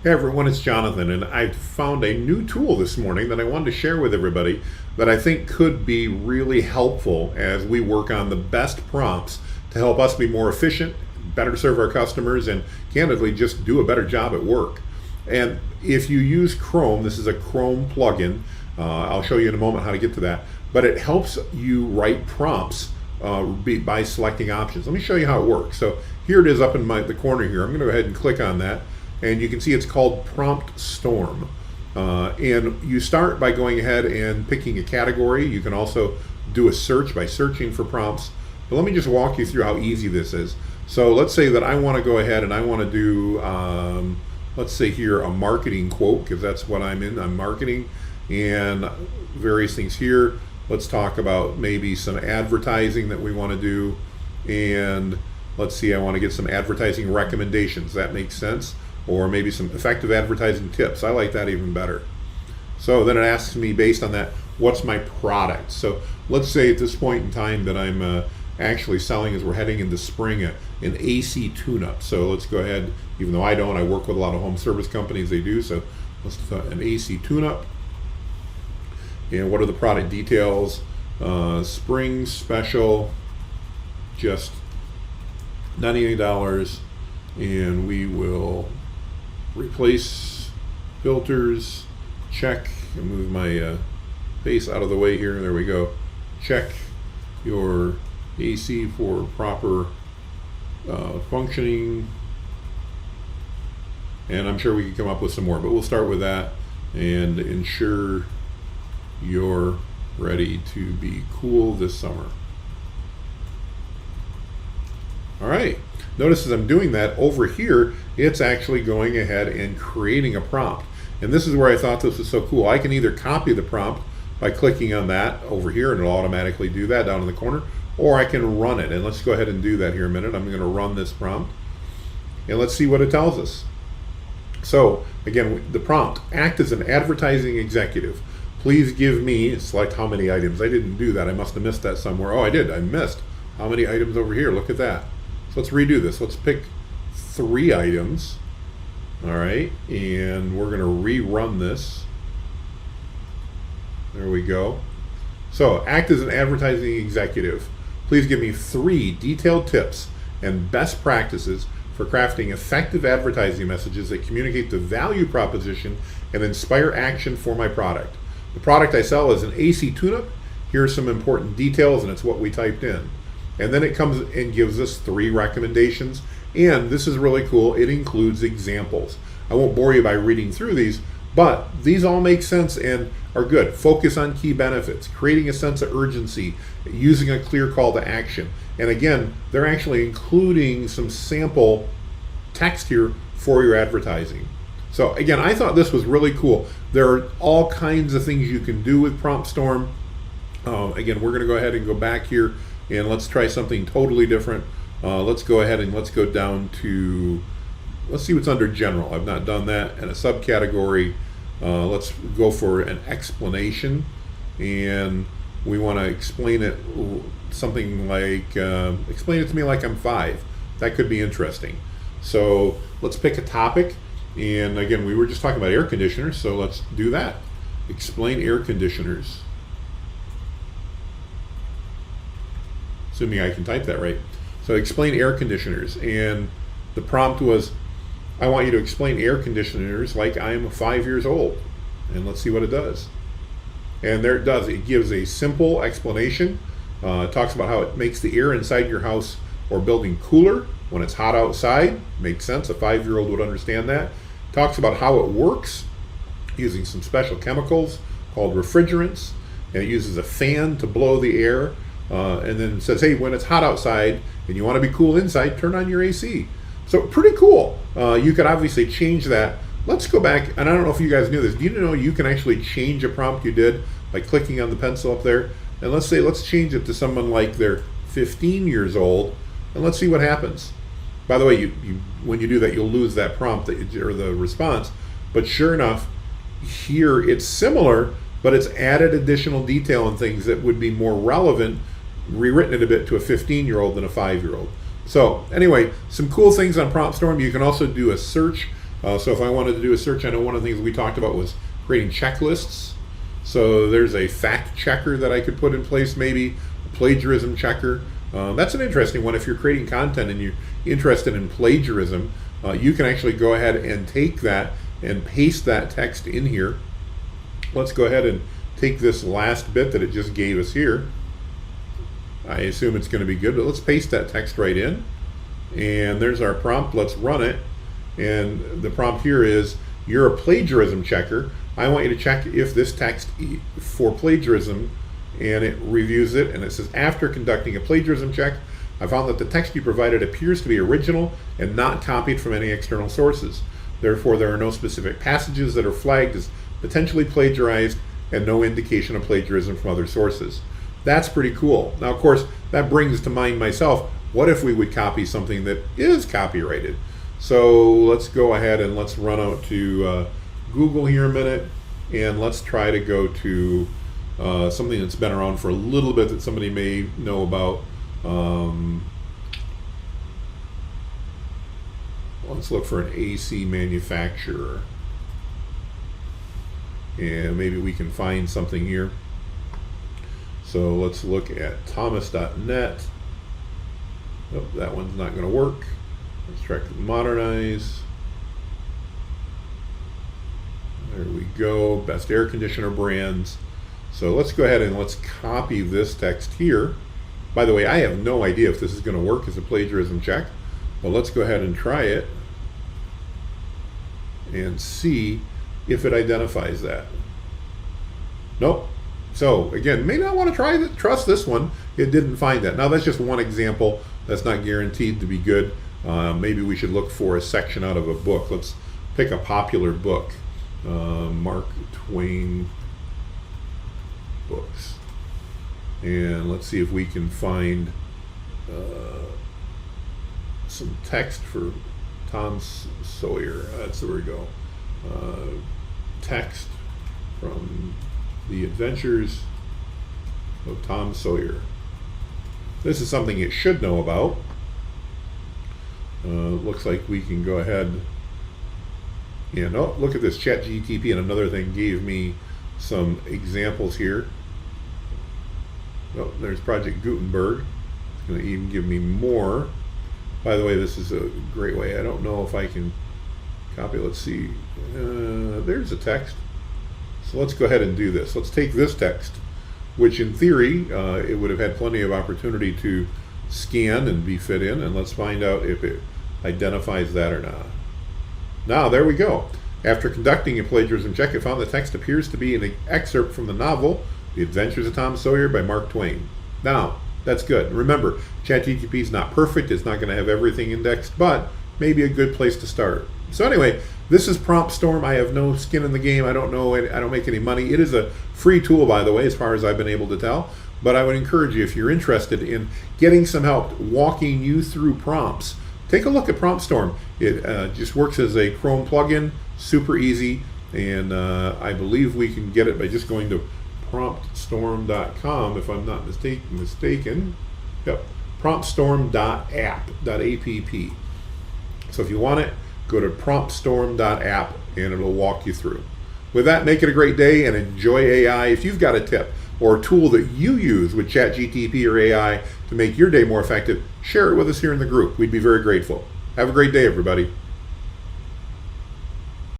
Hey everyone, it's Jonathan, and I found a new tool this morning that I wanted to share with everybody that I think could be really helpful as we work on the best prompts to help us be more efficient, better serve our customers, and candidly just do a better job at work. And if you use Chrome, this is a Chrome plugin. I'll show you in a moment how to get to that, but it helps you write prompts by selecting options. Let me show you how it works. So here it is up in the corner here. I'm going to go ahead and click on that. And you can see it's called Prompt Storm. And you start by going ahead and picking a category. You can also do a search by searching for prompts. But let me just walk you through how easy this is. So let's say that I want to go ahead and I want to do, let's say here, a marketing quote, because that's what I'm in. I'm marketing and various things here. Let's talk about maybe some advertising that we want to do. And let's see, I want to get some advertising recommendations. That makes sense. Or maybe some effective advertising tips. I like that even better. So then it asks me based on that, what's my product? So let's say at this point in time that I'm actually selling, as we're heading into spring, an AC tune-up. So let's go ahead, even though I don't, I work with a lot of home service companies, they do. So let's do an AC tune-up. And what are the product details? Spring special, just $98, and we will replace filters, check, and move my face out of the way here. There we go. Check your AC for proper functioning. And I'm sure we can come up with some more, but we'll start with that and ensure you're ready to be cool this summer. All right. Notice as I'm doing that, over here, it's actually going ahead and creating a prompt. And this is where I thought this was so cool. I can either copy the prompt by clicking on that over here, and it'll automatically do that down in the corner, or I can run it. And let's go ahead and do that here a minute. I'm going to run this prompt, and let's see what it tells us. So again, the prompt: act as an advertising executive. Please give me, select how many items. I didn't do that. I must have missed that somewhere. Oh, I did. I missed. How many items over here? Look at that. Let's redo this. Let's pick 3 items. All right, and we're going to rerun this. There we go. So, act as an advertising executive. Please give me 3 detailed tips and best practices for crafting effective advertising messages that communicate the value proposition and inspire action for my product. The product I sell is an AC tune-up. Here are some important details, and it's what we typed in. And then it comes and gives us 3 recommendations. And this is really cool. It includes examples. I won't bore you by reading through these, but these all make sense and are good. Focus on key benefits, creating a sense of urgency, using a clear call to action. And again, they're actually including some sample text here for your advertising. So again, I thought this was really cool. There are all kinds of things you can do with Prompt Storm. Again, we're going to go ahead and go back here. And let's try something totally different. Let's go ahead and let's go down to, let's see what's under general. I've not done that. And a subcategory, let's go for an explanation. And we want to explain it something like, explain it to me like I'm 5. That could be interesting. So let's pick a topic. And again, we were just talking about air conditioners, so let's do that. Explain air conditioners. Assuming I can type that right. So explain air conditioners, and the prompt was, I want you to explain air conditioners like I am 5 years old. And let's see what it does. And there it does. It gives a simple explanation. It talks about how it makes the air inside your house or building cooler when it's hot outside. Makes sense. A 5-year-old would understand that. Talks about how it works using some special chemicals called refrigerants. And it uses a fan to blow the air. And then says, hey, when it's hot outside and you want to be cool inside, turn on your AC. So pretty cool. You could obviously change that. Let's go back, and I don't know if you guys knew this. Do you know you can actually change a prompt you did by clicking on the pencil up there? And let's say, let's change it to someone like they're 15 years old, and let's see what happens. By the way, when you do that, you'll lose that prompt or the response. But sure enough, here it's similar, but it's added additional detail and things that would be more relevant, rewritten it a bit to a 15-year-old than a 5-year-old. So anyway, some cool things on Prompt Storm. You can also do a search So if I wanted to do a search, I know one of the things we talked about was creating checklists. So there's a fact checker that I could put in place, maybe a plagiarism checker. That's an interesting one. If you're creating content and you're interested in plagiarism, you can actually go ahead and take that and paste that text in here. Let's go ahead and take this last bit that it just gave us here. I assume it's going to be good, but let's paste that text right in. And there's our prompt. Let's run it. And the prompt here is, you're a plagiarism checker. I want you to check if this text for plagiarism, and it reviews it, and it says, after conducting a plagiarism check, I found that the text you provided appears to be original and not copied from any external sources. Therefore, there are no specific passages that are flagged as potentially plagiarized and no indication of plagiarism from other sources. That's pretty cool. Now, of course, that brings to mind myself, what if we would copy something that is copyrighted? So let's go ahead and let's run out to Google here a minute, and let's try to go to something that's been around for a little bit that somebody may know about. Let's look for an AC manufacturer, and maybe we can find something here. So let's look at thomas.net. Oh, that one's not going to work. Let's try to modernize. There we go. Best air conditioner brands. So let's go ahead and let's copy this text here. By the way, I have no idea if this is going to work as a plagiarism check, but let's go ahead and try it and see if it identifies that. Nope. So again, may not want to trust this one. It didn't find that. Now that's just one example. That's not guaranteed to be good. Maybe we should look for a section out of a book. Let's pick a popular book. Mark Twain books. And let's see if we can find some text for Tom Sawyer. That's where we go. Text from The Adventures of Tom Sawyer. This is something it should know about. Looks like we can go ahead and, oh, look at this. ChatGPT and another thing gave me some examples here. Oh, there's Project Gutenberg. It's going to even give me more. By the way, this is a great way. I don't know if I can copy. Let's see. There's a text. So let's go ahead and do this. Let's take this text, which in theory, it would have had plenty of opportunity to scan and be fit in, and let's find out if it identifies that or not. Now, there we go. After conducting a plagiarism check, it found the text appears to be an excerpt from the novel The Adventures of Tom Sawyer by Mark Twain. Now, that's good. Remember, ChatGPT is not perfect. It's not going to have everything indexed, but maybe a good place to start. So anyway, this is Prompt Storm. I have no skin in the game. I don't know. I don't make any money. It is a free tool, by the way, as far as I've been able to tell. But I would encourage you, if you're interested in getting some help walking you through prompts, take a look at Prompt Storm. It just works as a Chrome plugin, super easy, and I believe we can get it by just going to promptstorm.com, if I'm not mistaken. Yep, promptstorm.app. So if you want it, go to promptstorm.app and it'll walk you through. With that, make it a great day and enjoy AI. If you've got a tip or a tool that you use with ChatGPT or AI to make your day more effective, share it with us here in the group. We'd be very grateful. Have a great day, everybody.